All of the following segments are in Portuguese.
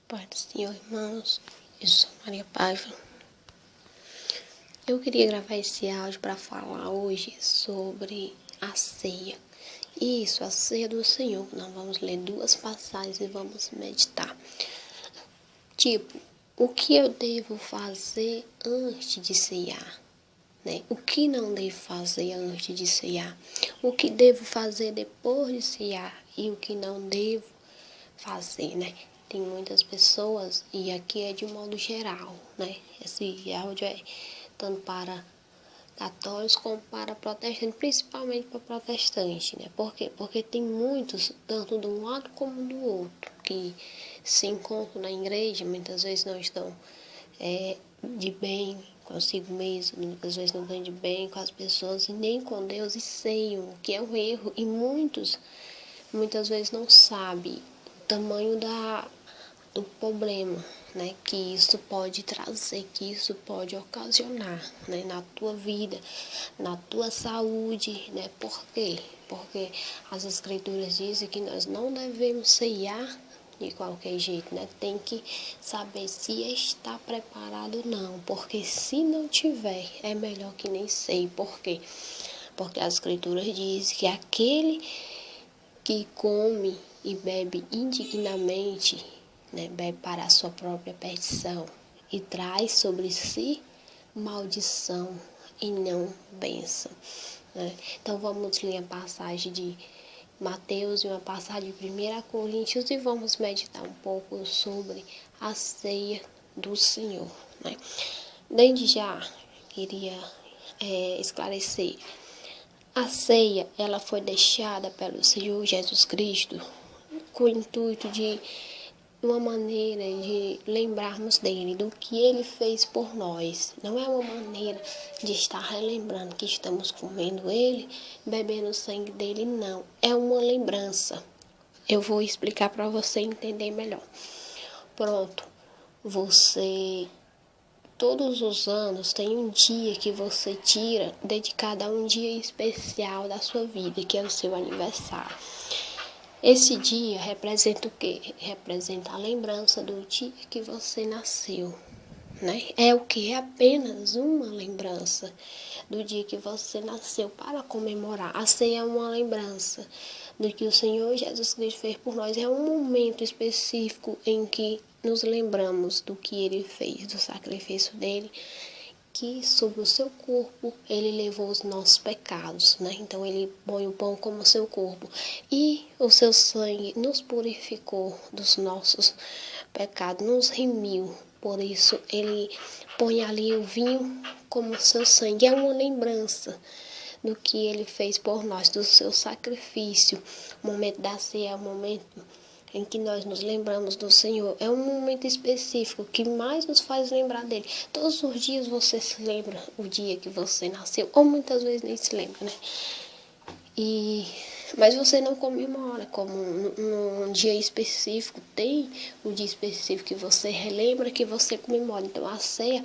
Pai do Senhor, irmãos, eu sou Maria Paiva. Eu queria gravar esse áudio para falar hoje sobre a ceia. Isso, a ceia do Senhor. Nós vamos ler 2 passagens e vamos meditar. O que eu devo fazer antes de ceiar? O que não devo fazer antes de ceiar? O que devo fazer depois de ceiar? E o que não devo fazer, Tem muitas pessoas, e aqui é de modo geral, Esse áudio é tanto para católicos como para protestantes, principalmente para protestantes, Por quê? Porque tem muitos, tanto de um lado como do outro, que se encontram na igreja, muitas vezes não estão de bem consigo mesmo, muitas vezes não estão de bem com as pessoas e nem com Deus e ceiam, o que é um erro, e muitas vezes não sabem o tamanho do problema, que isso pode trazer, que isso pode ocasionar, na tua vida, na tua saúde, Por quê? Porque as escrituras dizem que nós não devemos ceiar de qualquer jeito, Tem que saber se está preparado ou não, porque se não tiver, é melhor que nem ceie. Por quê? Porque as escrituras dizem que aquele que come e bebe indignamente, bebe para a sua própria perdição e traz sobre si maldição e não bênção. Então vamos ler a passagem de Mateus e uma passagem de 1 Coríntios e vamos meditar um pouco sobre a ceia do Senhor. Desde já queria esclarecer. A ceia, ela foi deixada pelo Senhor Jesus Cristo com o intuito de uma maneira de lembrarmos dele, do que ele fez por nós. Não é uma maneira de estar relembrando que estamos comendo ele, bebendo o sangue dele, não. É uma lembrança. Eu vou explicar para você entender melhor. Pronto, todos os anos tem um dia que você tira, dedicado a um dia especial da sua vida, que é o seu aniversário. Esse dia representa o quê? Representa a lembrança do dia que você nasceu, É o que? É apenas uma lembrança do dia que você nasceu para comemorar. A ceia é uma lembrança do que o Senhor Jesus Cristo fez por nós. É um momento específico em que nos lembramos do que Ele fez, do sacrifício dEle, que sobre o seu corpo ele levou os nossos pecados, Então ele põe o pão como seu corpo e o seu sangue nos purificou dos nossos pecados, nos remiu. Por isso ele põe ali o vinho como seu sangue. É uma lembrança do que ele fez por nós, do seu sacrifício. O momento da ceia é o momento em que nós nos lembramos do Senhor. É um momento específico que mais nos faz lembrar dele. Todos os dias você se lembra o dia que você nasceu, ou muitas vezes nem se lembra, Mas você não comemora, como num dia específico, tem um dia específico que você relembra, que você comemora. Então a ceia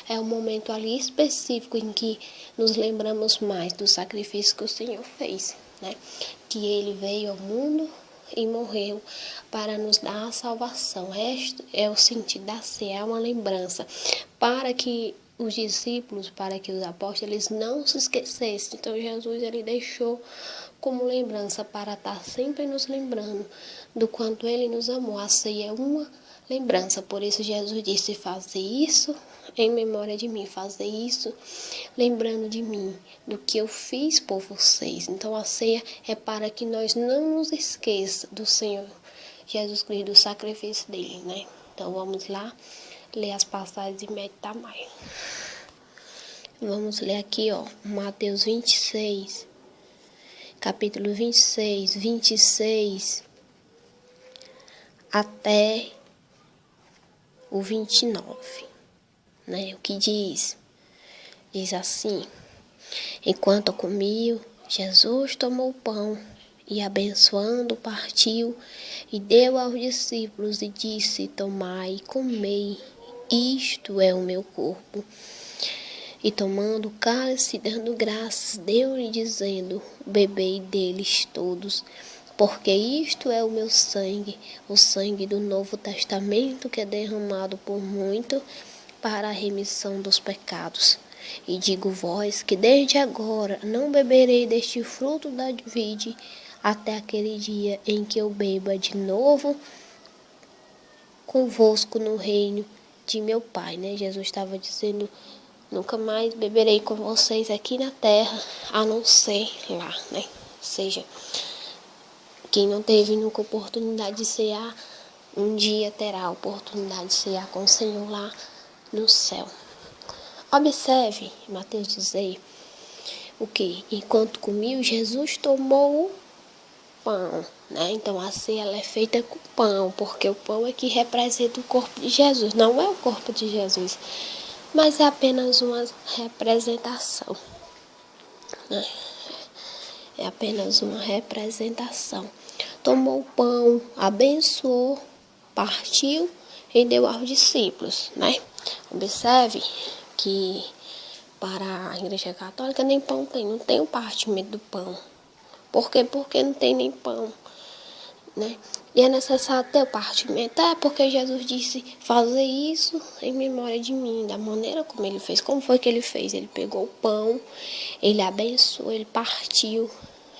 é um momento ali específico em que nos lembramos mais do sacrifício que o Senhor fez, Que ele veio ao mundo e morreu para nos dar a salvação. Este é o sentido da ceia, é uma lembrança para que os discípulos, para que os apóstolos, eles não se esquecessem. Então Jesus ele deixou como lembrança para estar sempre nos lembrando do quanto ele nos amou. A ceia é uma lembrança, por isso Jesus disse: fazer isso em memória de mim, fazer isso lembrando de mim, do que eu fiz por vocês. Então a ceia é para que nós não nos esqueçamos do Senhor Jesus Cristo, do sacrifício dele, Então vamos lá ler as passagens e meditar mais. Vamos ler aqui, Mateus 26, capítulo 26, 26 até o 29, O que diz? Diz assim: enquanto comiam, Jesus tomou o pão e, abençoando, partiu e deu aos discípulos e disse: tomai e comei, isto é o meu corpo. E tomando o cálice, dando graças, deu-lhe dizendo: bebei deles todos, porque isto é o meu sangue, o sangue do Novo Testamento que é derramado por muito para a remissão dos pecados. E digo-vos que desde agora não beberei deste fruto da vide até aquele dia em que eu beba de novo convosco no reino de meu Pai, né? Jesus estava dizendo, nunca mais beberei com vocês aqui na terra, a não ser lá, né? Ou seja, quem não teve nunca oportunidade de cear, um dia terá a oportunidade de cear com o Senhor lá no céu. Observe, Mateus dizer, o que? Enquanto comiam, Jesus tomou o pão, né? Então a ceia ela é feita com pão, porque o pão é que representa o corpo de Jesus. Não é o corpo de Jesus, mas é apenas uma representação, né? É apenas uma representação. Tomou o pão, abençoou, partiu e deu aos discípulos, né? Observe que para a Igreja Católica nem pão tem, não tem o partimento do pão. Por quê? Porque não tem nem pão, né? E é necessário ter o partimento. É porque Jesus disse, fazer isso em memória de mim, da maneira como ele fez. Como foi que ele fez? Ele pegou o pão, ele abençoou, ele partiu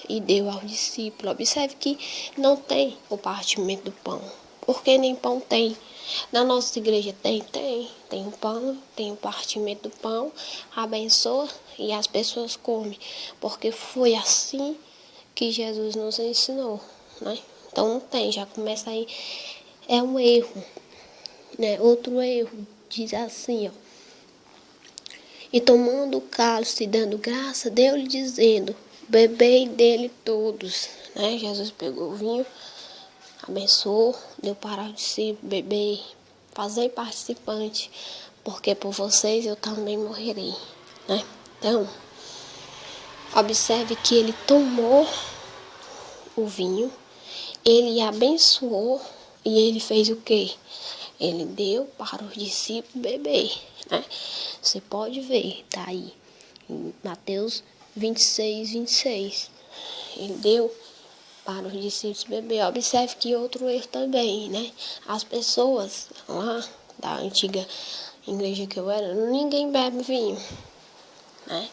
e deu aos discípulos. Observe que não tem o partimento do pão, porque nem pão tem. Na nossa igreja tem o pão, tem o partimento do pão, abençoa e as pessoas comem, porque foi assim que Jesus nos ensinou, né? Então não tem, já começa aí, é um erro, né? Outro erro, diz assim, ó. E tomando o cálice e dando graça, deu-lhe dizendo, bebei dele todos, né? Jesus pegou o vinho, abençoou, deu para os discípulos, beber, fazer participante, porque por vocês eu também morrerei, né? Então, observe que ele tomou o vinho, ele abençoou e ele fez o quê? Ele deu para os discípulos beber, né? Você pode ver, tá aí, em Mateus 26. Ele deu para os discípulos beber. Observe que outro erro também, né? As pessoas lá da antiga igreja que eu era, ninguém bebe vinho, né?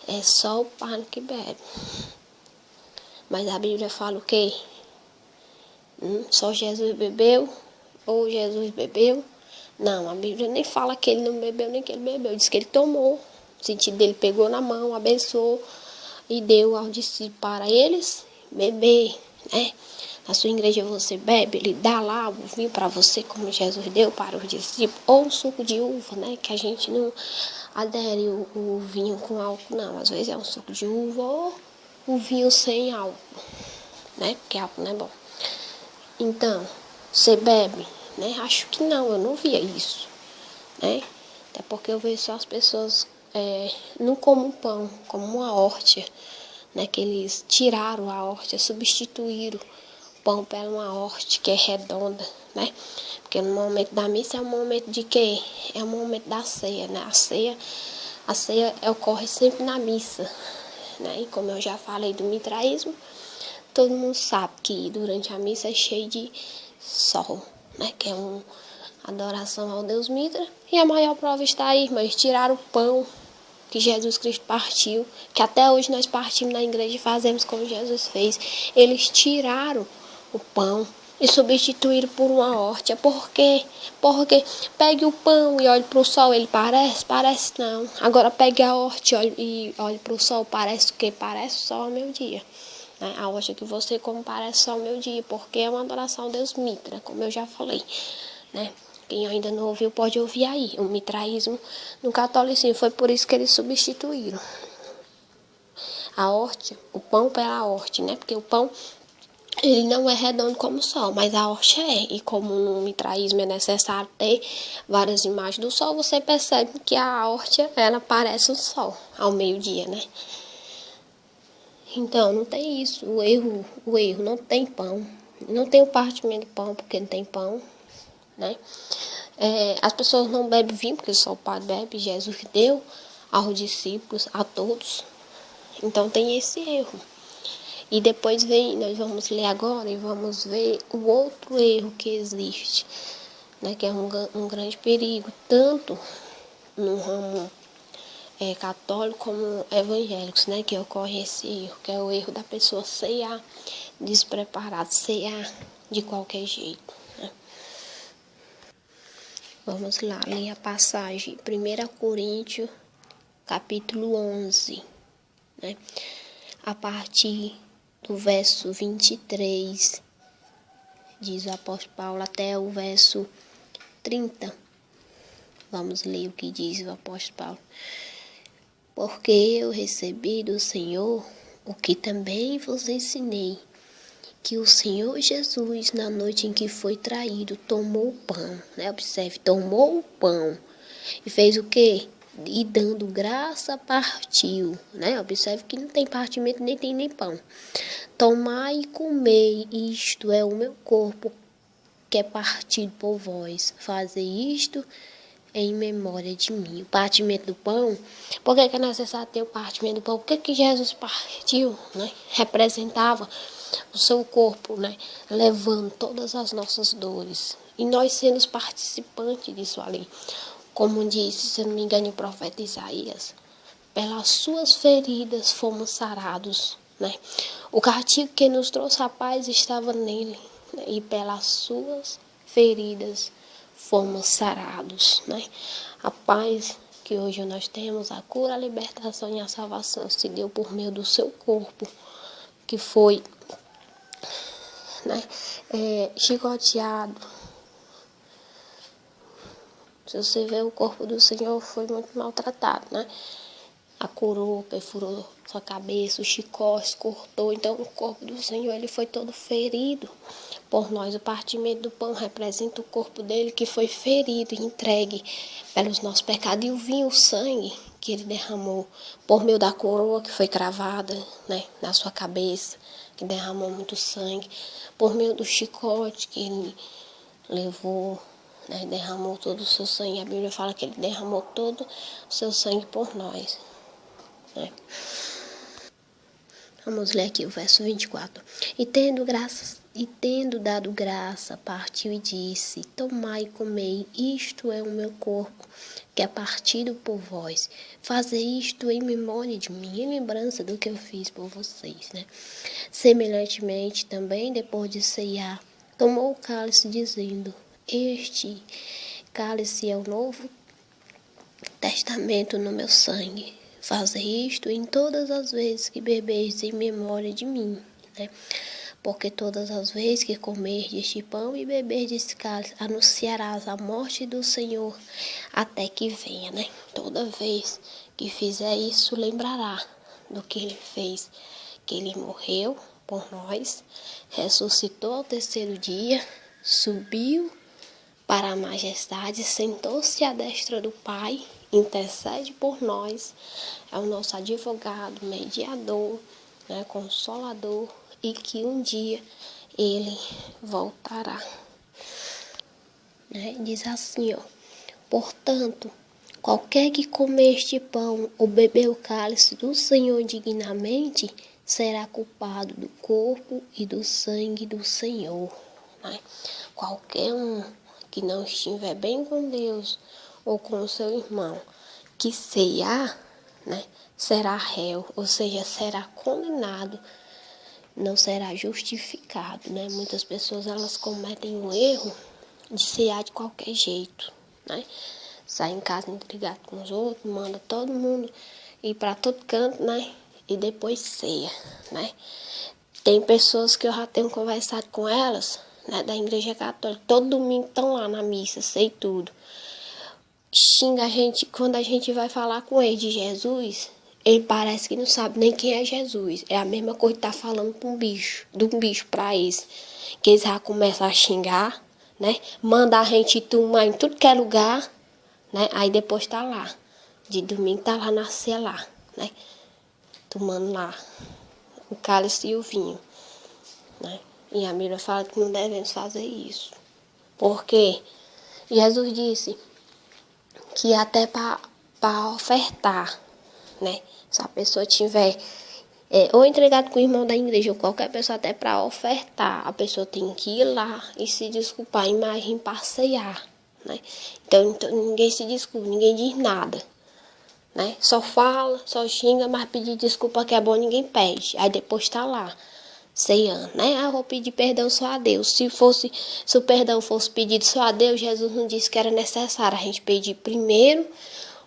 É só o padre que bebe. Mas a Bíblia fala o quê? Só Jesus bebeu? Ou Jesus bebeu? Não, a Bíblia nem fala que ele não bebeu, nem que ele bebeu. Diz que ele tomou. O sentido dele pegou na mão, abençoou e deu aos discípulos para eles beber, né? Na sua igreja você bebe, ele dá lá o vinho para você, como Jesus deu para os discípulos. Ou um suco de uva, né? Que a gente não adere o vinho com álcool, não. Às vezes é um suco de uva ou o vinho sem álcool, né? Porque álcool não é bom. Então, você bebe, né? Acho que não, eu não via isso, né? Até porque eu vejo só as pessoas não como pão, como uma hóstia, né? Que eles tiraram a hóstia, substituíram o pão por uma hóstia que é redonda, né? Porque no momento da missa é um momento de quê? É um momento da ceia, né? A ceia ocorre sempre na missa, né? E como eu já falei do mitraísmo, todo mundo sabe que durante a missa é cheio de sol, né? Que é uma adoração ao Deus Mitra. E a maior prova está aí, mas tiraram o pão que Jesus Cristo partiu, que até hoje nós partimos na igreja e fazemos como Jesus fez. Eles tiraram o pão e substituíram por uma hóstia. Por quê? Porque pegue o pão e olhe para o sol, ele parece? Parece não. Agora pegue a hóstia e olhe para o sol, parece o quê? Parece o sol ao meio-dia. A hóstia que você come parece só o meu dia, porque é uma adoração ao Deus Mitra, como eu já falei, né? Quem ainda não ouviu pode ouvir aí. O mitraísmo no catolicismo foi por isso que eles substituíram a hóstia, o pão pela hóstia, né? Porque o pão ele não é redondo como o sol, mas a hóstia é. E como no mitraísmo é necessário ter várias imagens do sol, você percebe que a hóstia ela parece um sol ao meio-dia, né? Então, não tem isso. O erro não tem pão. Não tem o partimento do pão, porque não tem pão, né? As pessoas não bebem vinho, porque só o Padre bebe. Jesus deu aos discípulos, a todos. Então, tem esse erro. E depois nós vamos ler agora e vamos ver o outro erro que existe, né, que é um grande perigo, tanto no ramo católico como evangélicos, né, que ocorre esse erro, que é o erro da pessoa ceiar despreparado, ceiar de qualquer jeito, né? Vamos lá, ler a passagem, 1 Coríntios, capítulo 11, né? A partir do verso 23, diz o apóstolo Paulo, até o verso 30. Vamos ler o que diz o apóstolo Paulo. Porque eu recebi do Senhor o que também vos ensinei, que o Senhor Jesus, na noite em que foi traído, tomou o pão, né? Observe, tomou o pão e fez o quê? E dando graça, partiu, né? Observe que não tem partimento, nem tem nem pão. Tomai e comei, isto é o meu corpo, que é partido por vós. Fazer isto em memória de mim. O partimento do pão, por que é necessário ter o partimento do pão? Por que Jesus partiu, né? Representava o seu corpo, né? Levando todas as nossas dores. E nós sendo participantes disso ali. Como disse, se não me engano, o profeta Isaías, pelas suas feridas fomos sarados, né? O castigo que nos trouxe a paz estava nele, né? E pelas suas feridas fomos sarados, né? A paz que hoje nós temos, a cura, a libertação e a salvação se deu por meio do seu corpo, que foi, né, chicoteado. Se você vê, o corpo do Senhor foi muito maltratado, né? A coroa perfurou sua cabeça, o chicote cortou. Então, o corpo do Senhor ele foi todo ferido por nós. O partimento do pão representa o corpo dele que foi ferido e entregue pelos nossos pecados. E o vinho, o sangue que ele derramou por meio da coroa que foi cravada, né, na sua cabeça, que derramou muito sangue. Por meio do chicote que ele levou, né, derramou todo o seu sangue. A Bíblia fala que ele derramou todo o seu sangue por nós. Vamos ler aqui o verso 24. E tendo dado graça, partiu e disse: Tomai e comei, isto é o meu corpo, que é partido por vós. Fazei isto em memória de mim, em lembrança do que eu fiz por vocês, né? Semelhantemente, também, depois de ceiar, tomou o cálice, dizendo: Este cálice é o novo testamento no meu sangue. Fazei isto em todas as vezes que bebeis em memória de mim, né? Porque todas as vezes que comerdes este pão e beberdes este cálice, anunciarás a morte do Senhor até que venha, né? Toda vez que fizer isso, lembrará do que ele fez, que ele morreu por nós, ressuscitou ao terceiro dia, subiu para a majestade, sentou-se à destra do Pai, intercede por nós, é o nosso advogado, mediador, né, consolador, e que um dia ele voltará. Né? Diz assim, ó: Portanto, qualquer que comer este pão ou beber o cálice do Senhor dignamente, será culpado do corpo e do sangue do Senhor. Né? Qualquer um que não estiver bem com Deus ou com o seu irmão, que ceiar, né, será réu, ou seja, será condenado, não será justificado, né? Muitas pessoas elas cometem o erro de ceiar de qualquer jeito, né? Sai em casa intrigado com os outros, manda todo mundo ir para todo canto, né? E depois ceia, né? Tem pessoas que eu já tenho conversado com elas, né, da igreja católica, todo domingo estão lá na missa, sei tudo. Xinga a gente, quando a gente vai falar com ele de Jesus, ele parece que não sabe nem quem é Jesus. É a mesma coisa que tá falando para um bicho, de um bicho para eles. Que eles já começam a xingar, né? Manda a gente tomar em tudo que é lugar, né? Aí depois tá lá. De domingo tá lá na ceia lá, né? Tomando lá o cálice e o vinho, né? E a Bíblia fala que não devemos fazer isso. Porque Jesus disse que até para ofertar, né? Se a pessoa tiver ou entregado com o irmão da igreja, ou qualquer pessoa, até para ofertar, a pessoa tem que ir lá e se desculpar, imagem para ceiar, né? Então ninguém se desculpa, ninguém diz nada, né? Só fala, só xinga, mas pedir desculpa que é bom ninguém pede. Aí depois tá lá, ceiando, né? Ah, vou pedir perdão só a Deus. Se o perdão fosse pedido só a Deus, Jesus não disse que era necessário a gente pedir primeiro,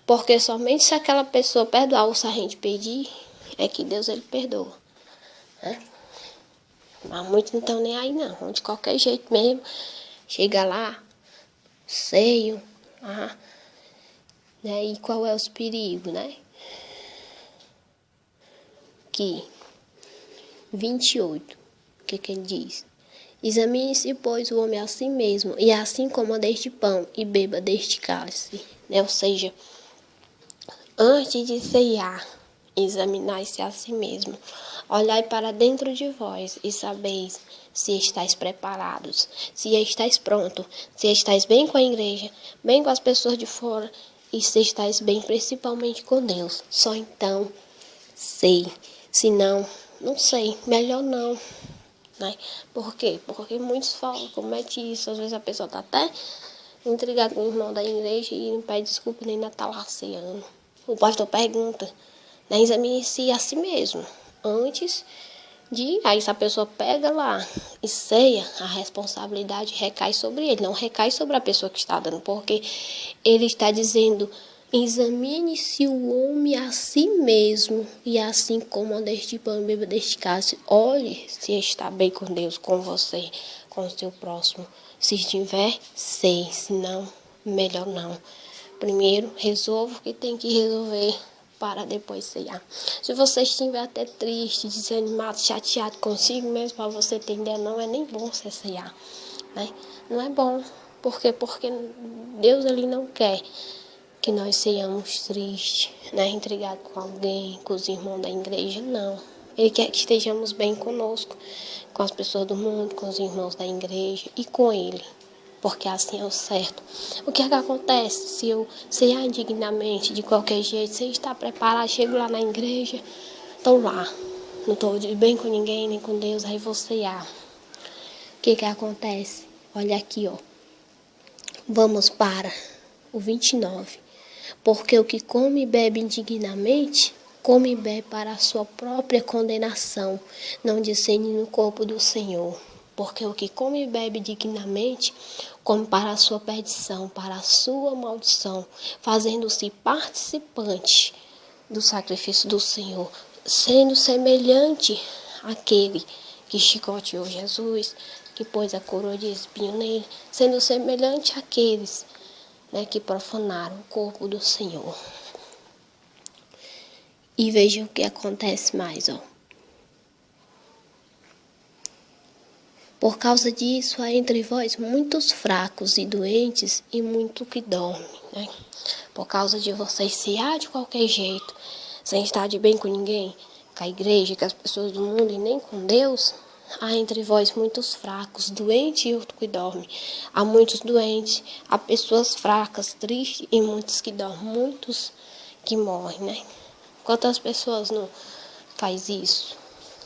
porque somente se aquela pessoa perdoar ou se a gente pedir, é que Deus ele perdoa, né? Mas muitos não estão nem aí não, de qualquer jeito mesmo, chega lá, ceio, né? E qual é os perigos, né? Que 28, o que ele diz? Examine-se, pois, o homem a si mesmo, e assim coma deste pão e beba deste cálice, né? Ou seja, antes de ceiar, examinai-se a si mesmo. Olhai para dentro de vós e sabeis se estáis preparados, se estáis prontos, se estáis bem com a igreja, bem com as pessoas de fora e se estáis bem principalmente com Deus. Só então sei. Se não, não sei. Melhor não. Né? Por quê? Porque muitos falam, comete isso. Às vezes a pessoa está até intrigada com o irmão da igreja e não pede desculpa nem ainda está lá ceando. O pastor pergunta, né? Examine-se a si mesmo. Antes de... Aí se a pessoa pega lá e ceia, a responsabilidade recai sobre ele. Não recai sobre a pessoa que está dando. Porque ele está dizendo... Examine-se o homem a si mesmo, e assim coma deste pão e beba deste cálice. Olhe se está bem com Deus, com você, com o seu próximo. Se estiver, sei. Se não, melhor não. Primeiro, resolva o que tem que resolver para depois ceiar. Se você estiver até triste, desanimado, chateado consigo mesmo, para você ter ideia, não é nem bom você ceiar, né? Não é bom. Por quê? Porque Deus ele não quer que nós sejamos tristes, né? Intrigados com alguém, com os irmãos da igreja, não. Ele quer que estejamos bem conosco, com as pessoas do mundo, com os irmãos da igreja e com ele, porque assim é o certo. O que é que acontece se eu ceiar indignamente, de qualquer jeito, sem estar preparado, chego lá na igreja, estou lá, não estou de bem com ninguém, nem com Deus, aí vou ceiar. O que é que acontece? Olha aqui, ó. Vamos para o 29. Porque o que come e bebe indignamente, come e bebe para a sua própria condenação, não discerne no corpo do Senhor. Porque o que come e bebe dignamente, come para a sua perdição, para a sua maldição, fazendo-se participante do sacrifício do Senhor, sendo semelhante àquele que chicoteou Jesus, que pôs a coroa de espinho nele, sendo semelhante àqueles, né, que profanaram o corpo do Senhor. E veja o que acontece mais, ó. Por causa disso, há entre vós muitos fracos e doentes e muito que dormem, né? Por causa de vocês cear de qualquer jeito, sem estar de bem com ninguém, com a igreja, com as pessoas do mundo e nem com Deus, há entre vós muitos fracos, doentes e outros que dormem. Há muitos doentes, há pessoas fracas, tristes e muitos que dormem, muitos que morrem, né? Quantas pessoas não faz isso,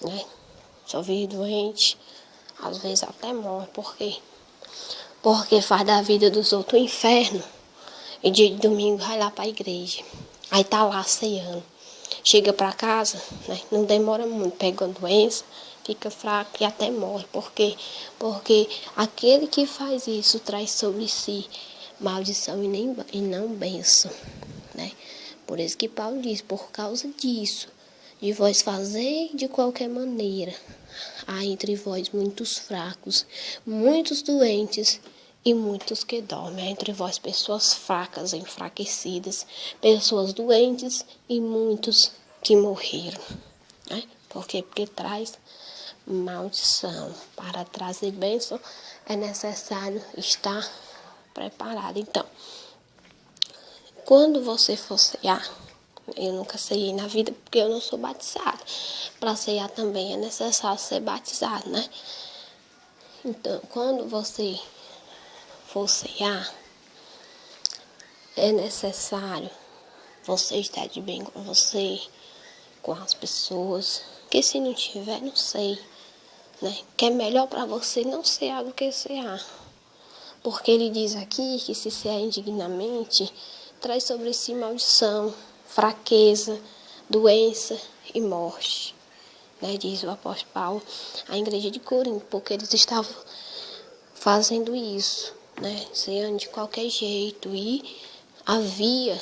né? Só vive doente, às vezes até morre. Por quê? Porque faz da vida dos outros um inferno. E dia de domingo vai lá para a igreja. Aí tá lá ceando. Chega para casa, né? Não demora muito, pega uma doença, fica fraco e até morre. Por quê? Porque aquele que faz isso traz sobre si maldição e não bênção, né? Por isso que Paulo diz, por causa disso, de vós fazer de qualquer maneira, há entre vós muitos fracos, muitos doentes e muitos que dormem. Há entre vós pessoas fracas, enfraquecidas, pessoas doentes e muitos que morreram, né? Por quê? Porque traz maldição. Para trazer bênção é necessário estar preparado. Então, quando você for cear, eu nunca ceiei na vida porque eu não sou batizada. Para ceiar também é necessário ser batizado, né? Então, quando você for ceiar, é necessário você estar de bem com você, com as pessoas, Que se não tiver, não sei, né? Que é melhor para você não cear do que cear. Porque ele diz aqui que se cear indignamente, traz sobre si maldição, fraqueza, doença e morte. Né? Diz o apóstolo Paulo à igreja de Corinto, porque eles estavam fazendo isso, né? Ceando de qualquer jeito. E havia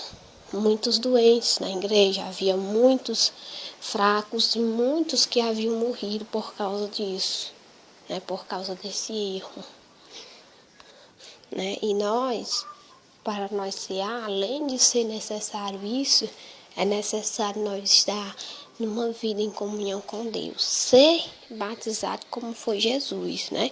muitos doentes na igreja, havia muitos fracos e muitos que haviam morrido por causa disso, né? Por causa desse erro. Né? E nós, para nós cear, além de ser necessário isso, é necessário nós estar numa vida em comunhão com Deus. Ser batizado como foi Jesus, né?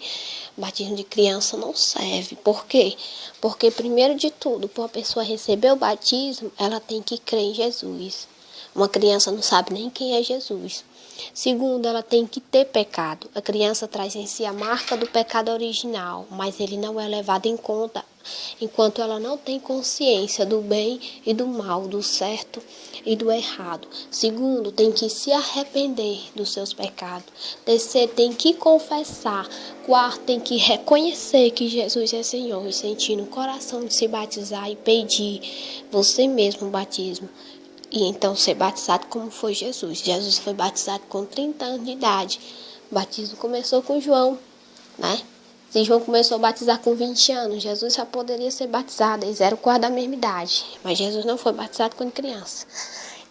Batismo de criança não serve. Por quê? Porque, primeiro de tudo, para uma pessoa receber o batismo, ela tem que crer em Jesus. Uma criança não sabe nem quem é Jesus. Segundo, ela tem que ter pecado. A criança traz em si a marca do pecado original, mas ele não é levado em conta enquanto ela não tem consciência do bem e do mal, do certo e do errado. Segundo, tem que se arrepender dos seus pecados. Terceiro, tem que confessar. Quarto, tem que reconhecer que Jesus é Senhor e sentir no coração de se batizar e pedir você mesmo o batismo. E então ser batizado como foi Jesus. Jesus foi batizado com 30 anos de idade. O batismo começou com João, né? Se João começou a batizar com 20 anos, Jesus já poderia ser batizado. Eles eram quase da mesma idade. Mas Jesus não foi batizado quando criança.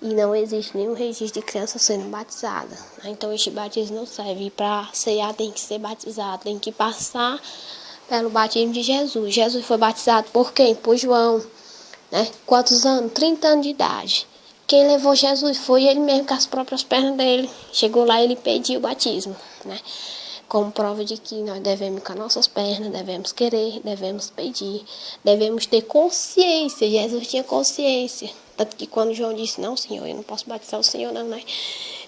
E não existe nenhum registro de criança sendo batizada. Né? Então este batismo não serve. E para cear tem que ser batizado. Tem que passar pelo batismo de Jesus. Jesus foi batizado por quem? Por João. Né? Quantos anos? 30 anos de idade. Quem levou Jesus foi ele mesmo, com as próprias pernas dele. Chegou lá e ele pediu o batismo, né? Como prova de que nós devemos com as nossas pernas, devemos querer, devemos pedir, devemos ter consciência. Jesus tinha consciência. Tanto que quando João disse, não, Senhor, eu não posso batizar o Senhor, não, né?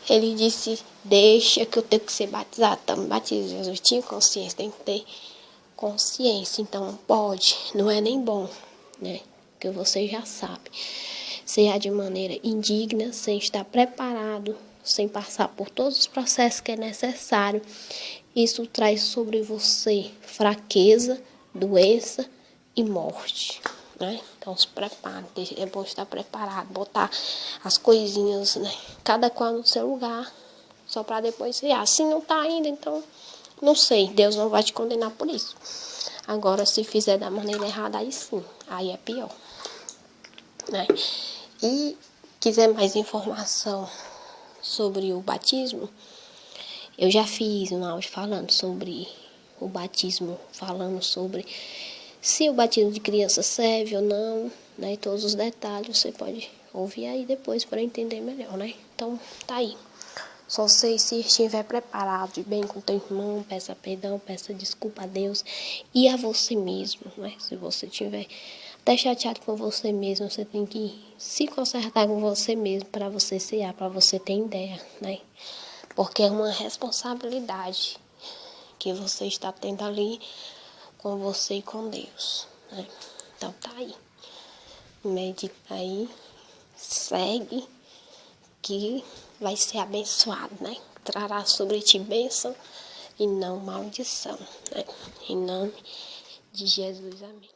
Ele disse, deixa que eu tenho que ser batizado. Então, me batiza. Jesus tinha consciência, tem que ter consciência. Então, não pode, não é nem bom, né? Que você já sabe. Cear de maneira indigna, sem estar preparado, sem passar por todos os processos que é necessário. Isso traz sobre você fraqueza, doença e morte. Né? Então se prepare, é bom estar preparado, botar as coisinhas, né? Cada qual no seu lugar, só para depois cear. Assim não está ainda, então não sei, Deus não vai te condenar por isso. Agora, se fizer da maneira errada, aí sim, aí é pior. Né? E quiser mais informação sobre o batismo, eu já fiz um áudio falando sobre o batismo, falando sobre se o batismo de criança serve ou não, né? E todos os detalhes você pode ouvir aí depois para entender melhor, né? Então, tá aí. Só sei se estiver preparado de bem com teu irmão, peça perdão, peça desculpa a Deus e a você mesmo, né? Se você tiver até chateado com você mesmo, você tem que se consertar com você mesmo para você cear, para você ter ideia, né? Porque é uma responsabilidade que você está tendo ali com você e com Deus, né? Então tá aí. Medita aí, segue, que vai ser abençoado, né? Trará sobre ti bênção e não maldição, né? Em nome de Jesus, amém.